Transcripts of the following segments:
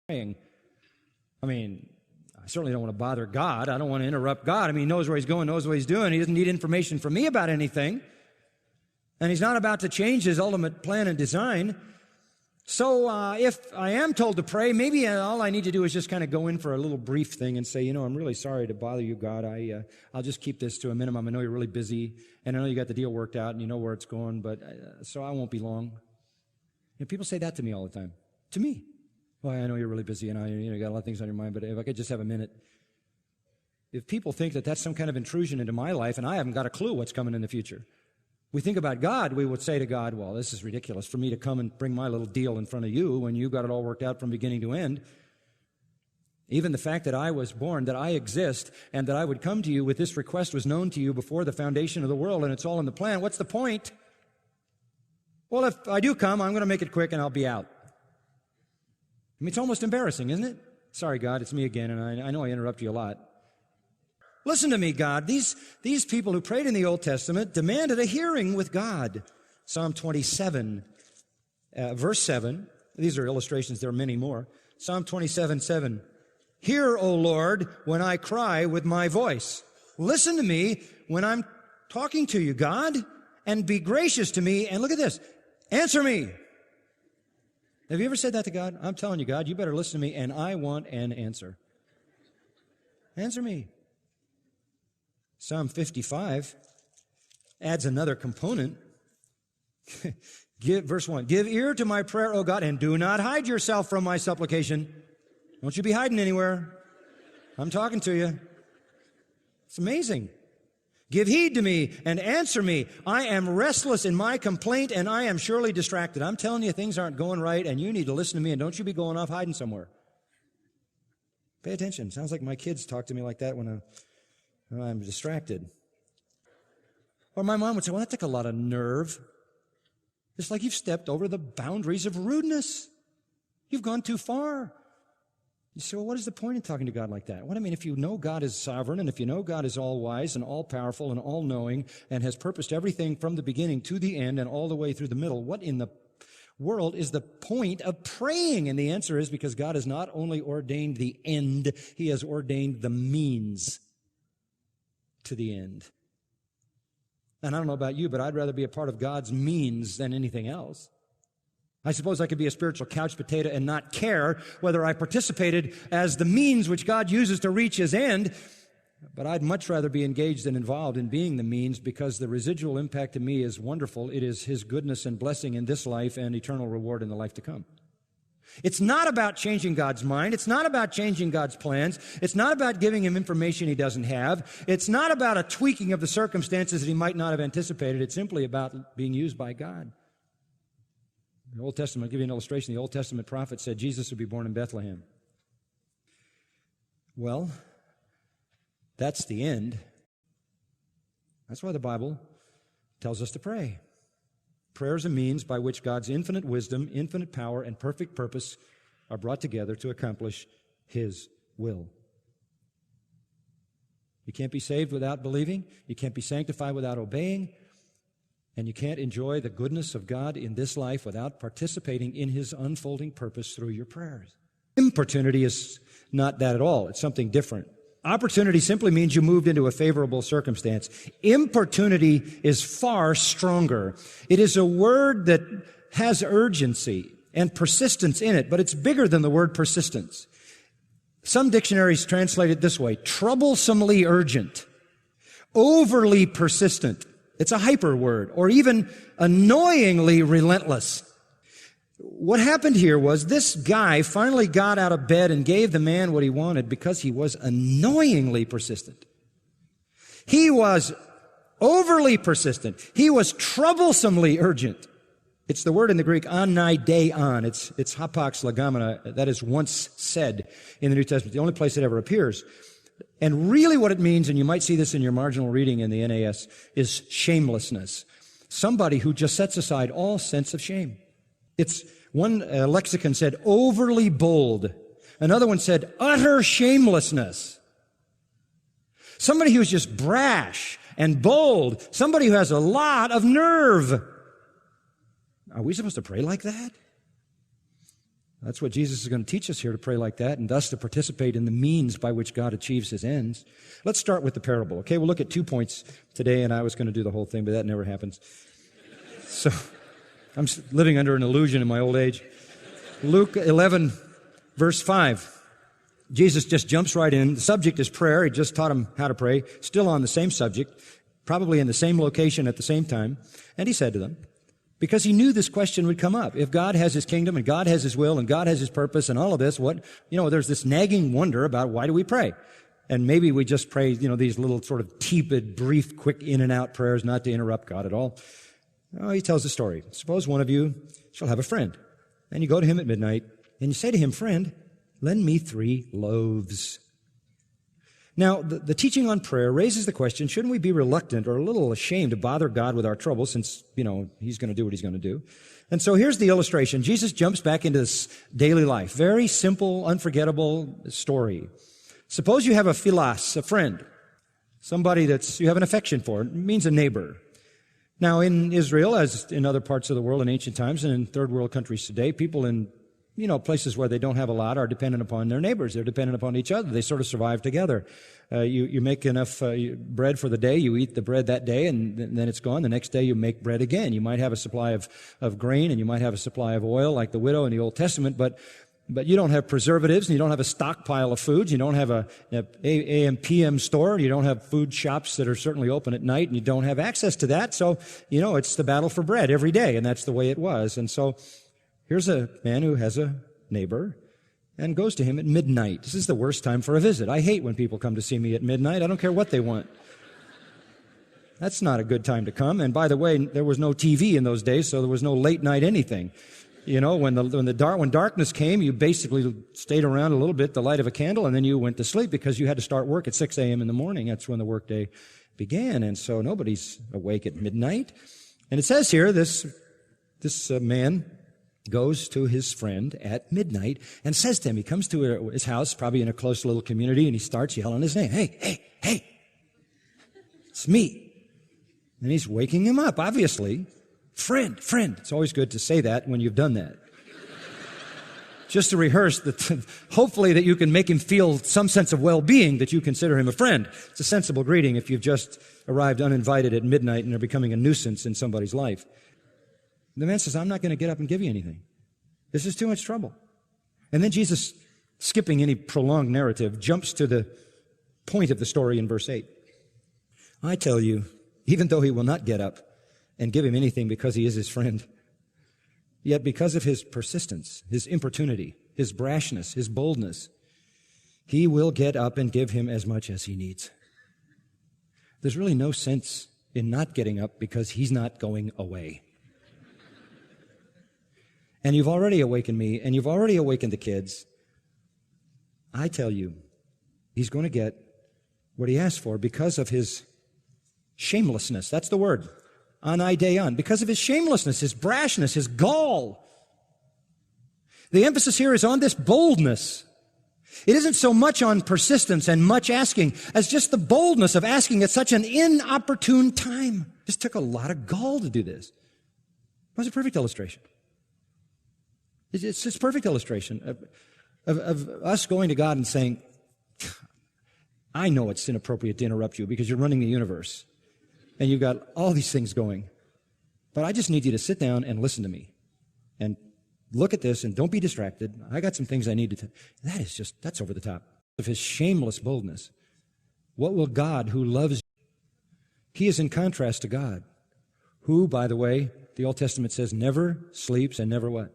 praying. I mean, I certainly don't want to bother God. I don't want to interrupt God. I mean, he knows where he's going, knows what he's doing. He doesn't need information from me about anything. And he's not about to change his ultimate plan and design. So if I am told to pray, maybe all I need to do is just kind of go in for a little brief thing and say, I'm really sorry to bother you, God. I'll just keep this to a minimum. I know you're really busy, and I know you got the deal worked out, and you know where it's going, but so I won't be long. And people say that to me all the time. To me. Well, I know you're really busy, and you got a lot of things on your mind, but if I could just have a minute. If people think that that's some kind of intrusion into my life, and I haven't got a clue what's coming in the future, we think about God, we would say to God, well, this is ridiculous for me to come and bring my little deal in front of you when you got it all worked out from beginning to end. Even the fact that I was born, that I exist, and that I would come to you with this request was known to you before the foundation of the world, and it's all in the plan. What's the point? Well, if I do come, I'm going to make it quick and I'll be out. I mean, it's almost embarrassing, isn't it? Sorry, God, it's me again, and I know I interrupt you a lot. Listen to me, God. These people who prayed in the Old Testament demanded a hearing with God. Psalm 27, verse 7. These are illustrations. There are many more. Psalm 27, 7. Hear, O Lord, when I cry with my voice. Listen to me when I'm talking to you, God, and be gracious to me. And look at this. Answer me. Have you ever said that to God? I'm telling you, God, you better listen to me, and I want an answer. Answer me. Psalm 55 adds another component. Verse 1, give ear to my prayer, O God, and do not hide yourself from my supplication. Don't you be hiding anywhere. I'm talking to you. It's amazing. Give heed to me and answer me. I am restless in my complaint, and I am surely distracted. I'm telling you, things aren't going right, and you need to listen to me, and don't you be going off hiding somewhere. Pay attention. Sounds like my kids talk to me like that when I'm distracted. Or my mom would say, well, that took a lot of nerve. It's like you've stepped over the boundaries of rudeness. You've gone too far. You say, well, what is the point in talking to God like that? Well, I mean, if you know God is sovereign, and if you know God is all-wise and all-powerful and all-knowing and has purposed everything from the beginning to the end and all the way through the middle, what in the world is the point of praying? And the answer is because God has not only ordained the end, he has ordained the means to the end. And I don't know about you, but I'd rather be a part of God's means than anything else. I suppose I could be a spiritual couch potato and not care whether I participated as the means which God uses to reach his end, but I'd much rather be engaged and involved in being the means because the residual impact to me is wonderful. It is his goodness and blessing in this life and eternal reward in the life to come. It's not about changing God's mind. It's not about changing God's plans. It's not about giving him information he doesn't have. It's not about a tweaking of the circumstances that he might not have anticipated. It's simply about being used by God. The Old Testament, I'll give you an illustration. The Old Testament prophet said Jesus would be born in Bethlehem. Well, that's the end. That's why the Bible tells us to pray. Prayer is a means by which God's infinite wisdom, infinite power, and perfect purpose are brought together to accomplish his will. You can't be saved without believing. You can't be sanctified without obeying. And you can't enjoy the goodness of God in this life without participating in his unfolding purpose through your prayers. Importunity is not that at all. It's something different. Opportunity simply means you moved into a favorable circumstance. Importunity is far stronger. It is a word that has urgency and persistence in it, but it's bigger than the word persistence. Some dictionaries translate it this way: troublesomely urgent, overly persistent. It's a hyper word, or even annoyingly relentless. What happened here was this guy finally got out of bed and gave the man what he wanted because he was annoyingly persistent. He was overly persistent. He was troublesomely urgent. It's the word in the Greek anaideon. It's hapax legomena. That is once said in the New Testament, the only place it ever appears. And really what it means, and you might see this in your marginal reading in the NAS, is shamelessness. Somebody who just sets aside all sense of shame. It's one lexicon said overly bold. Another one said utter shamelessness. Somebody who's just brash and bold. Somebody who has a lot of nerve. Are we supposed to pray like that? That's what Jesus is going to teach us here, to pray like that, and thus to participate in the means by which God achieves his ends. Let's start with the parable, okay? We'll look at 2 points today, and I was going to do the whole thing, but that never happens. So I'm living under an illusion in my old age. Luke 11, verse 5. Jesus just jumps right in. The subject is prayer. He just taught him how to pray. Still on the same subject, probably in the same location at the same time. And he said to them, because he knew this question would come up. If God has his kingdom and God has his will and God has his purpose and all of this, there's this nagging wonder about why do we pray? And maybe we just pray, these little sort of tepid, brief, quick in and out prayers not to interrupt God at all. Oh, he tells a story. Suppose one of you shall have a friend, and you go to him at midnight, and you say to him, friend, lend me 3 loaves. Now, the teaching on prayer raises the question, shouldn't we be reluctant or a little ashamed to bother God with our trouble since, he's going to do what he's going to do? And so here's the illustration. Jesus jumps back into this daily life. Very simple, unforgettable story. Suppose you have a philos, a friend, somebody that you have an affection for. It means a neighbor. Now, in Israel, as in other parts of the world in ancient times and in third world countries today, people in places where they don't have a lot are dependent upon their neighbors. They're dependent upon each other. They sort of survive together. You make enough bread for the day. You eat the bread that day, and then it's gone. The next day you make bread again. You might have a supply of grain, and you might have a supply of oil, like the widow in the Old Testament, but you don't have preservatives, and you don't have a stockpile of foods. You don't have a AM, PM store. You don't have food shops that are certainly open at night, and you don't have access to that. So, it's the battle for bread every day, and that's the way it was. And so here's a man who has a neighbor and goes to him at midnight. This is the worst time for a visit. I hate when people come to see me at midnight. I don't care what they want. That's not a good time to come. And by the way, there was no TV in those days, so there was no late night anything. When darkness came, you basically stayed around a little bit, the light of a candle, and then you went to sleep because you had to start work at 6 a.m. in the morning. That's when the workday began. And so nobody's awake at midnight. And it says here, this man goes to his friend at midnight and says to him, he comes to his house, probably in a close little community, and he starts yelling his name. Hey, it's me. And he's waking him up, obviously. Friend. It's always good to say that when you've done that. Just to rehearse, hopefully that you can make him feel some sense of well-being, that you consider him a friend. It's a sensible greeting if you've just arrived uninvited at midnight and are becoming a nuisance in somebody's life. The man says, I'm not going to get up and give you anything. This is too much trouble. And then Jesus, skipping any prolonged narrative, jumps to the point of the story in verse 8. I tell you, even though he will not get up and give him anything because he is his friend, yet because of his persistence, his importunity, his brashness, his boldness, he will get up and give him as much as he needs. There's really no sense in not getting up because he's not going away. And you've already awakened me, and you've already awakened the kids. I tell you, he's going to get what he asked for because of his shamelessness. That's the word. Anaideon. Because of his shamelessness, his brashness, his gall. The emphasis here is on this boldness. It isn't so much on persistence and much asking as just the boldness of asking at such an inopportune time. It just took a lot of gall to do this. It was a perfect illustration. It's just a perfect illustration of us going to God and saying, I know it's inappropriate to interrupt you because you're running the universe and you've got all these things going, but I just need you to sit down and listen to me and look at this and don't be distracted. I got some things I need to that's over the top of his shameless boldness. What will God, who loves you? He is in contrast to God, who, by the way, the Old Testament says never sleeps and never what?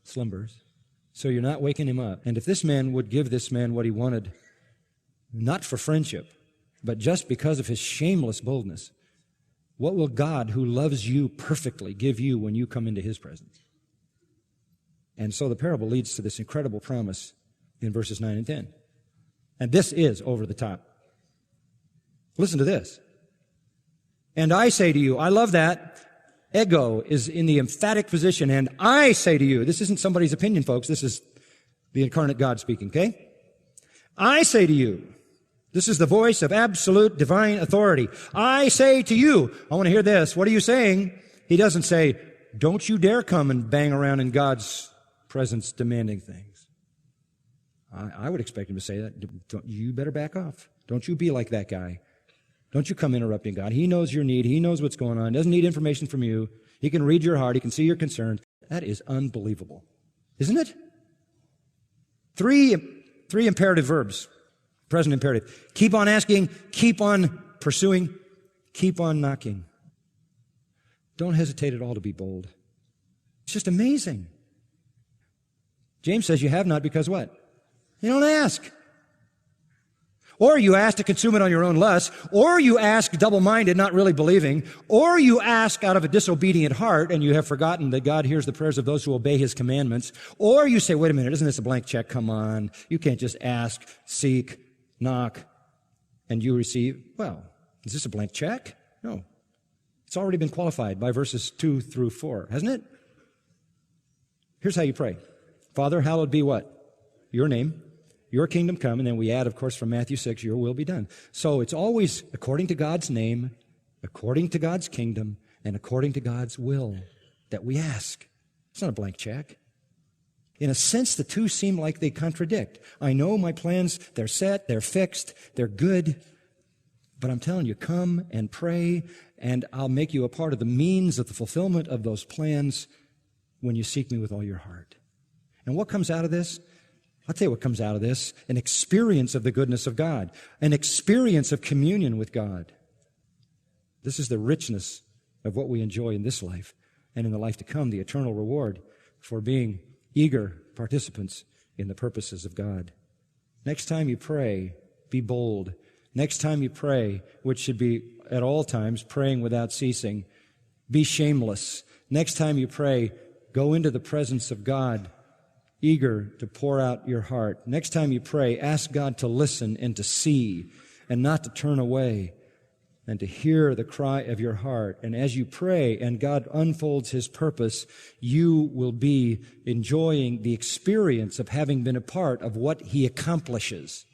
Slumbers. So you're not waking him up. And if this man would give this man what he wanted, not for friendship, but just because of his shameless boldness, what will God, who loves you perfectly, give you when you come into his presence? And so the parable leads to this incredible promise in verses 9 and 10. And this is over the top. Listen to this. And I say to you, I love that. Ego is in the emphatic position, and I say to you, this isn't somebody's opinion, folks, this is the incarnate God speaking, okay? I say to you, this is the voice of absolute divine authority. I say to you, I want to hear this, what are you saying? He doesn't say, don't you dare come and bang around in God's presence demanding things. I would expect him to say that. You better back off. Don't you be like that guy. Don't you come interrupting God. He knows your need. He knows what's going on. He doesn't need information from you. He can read your heart. He can see your concerns. That is unbelievable. Isn't it? Three imperative verbs. Present imperative. Keep on asking. Keep on pursuing. Keep on knocking. Don't hesitate at all to be bold. It's just amazing. James says you have not because what? You don't ask. Or you ask to consume it on your own lust, or you ask double-minded, not really believing, or you ask out of a disobedient heart and you have forgotten that God hears the prayers of those who obey His commandments, or you say, wait a minute, isn't this a blank check? Come on. You can't just ask, seek, knock, and you receive. Well, is this a blank check? No. It's already been qualified by verses 2 through 4, hasn't it? Here's how you pray. Father, hallowed be what? Your name. Your kingdom come, and then we add, of course, from Matthew 6, your will be done. So it's always according to God's name, according to God's kingdom, and according to God's will that we ask. It's not a blank check. In a sense, the two seem like they contradict. I know my plans, they're set, they're fixed, they're good, but I'm telling you, come and pray, and I'll make you a part of the means of the fulfillment of those plans when you seek me with all your heart. And what comes out of this? I'll tell you what comes out of this. An experience of the goodness of God. An experience of communion with God. This is the richness of what we enjoy in this life and in the life to come, the eternal reward for being eager participants in the purposes of God. Next time you pray, be bold. Next time you pray, which should be at all times praying without ceasing, be shameless. Next time you pray, go into the presence of God, eager to pour out your heart. Next time you pray, ask God to listen and to see and not to turn away and to hear the cry of your heart. And as you pray and God unfolds His purpose, you will be enjoying the experience of having been a part of what He accomplishes.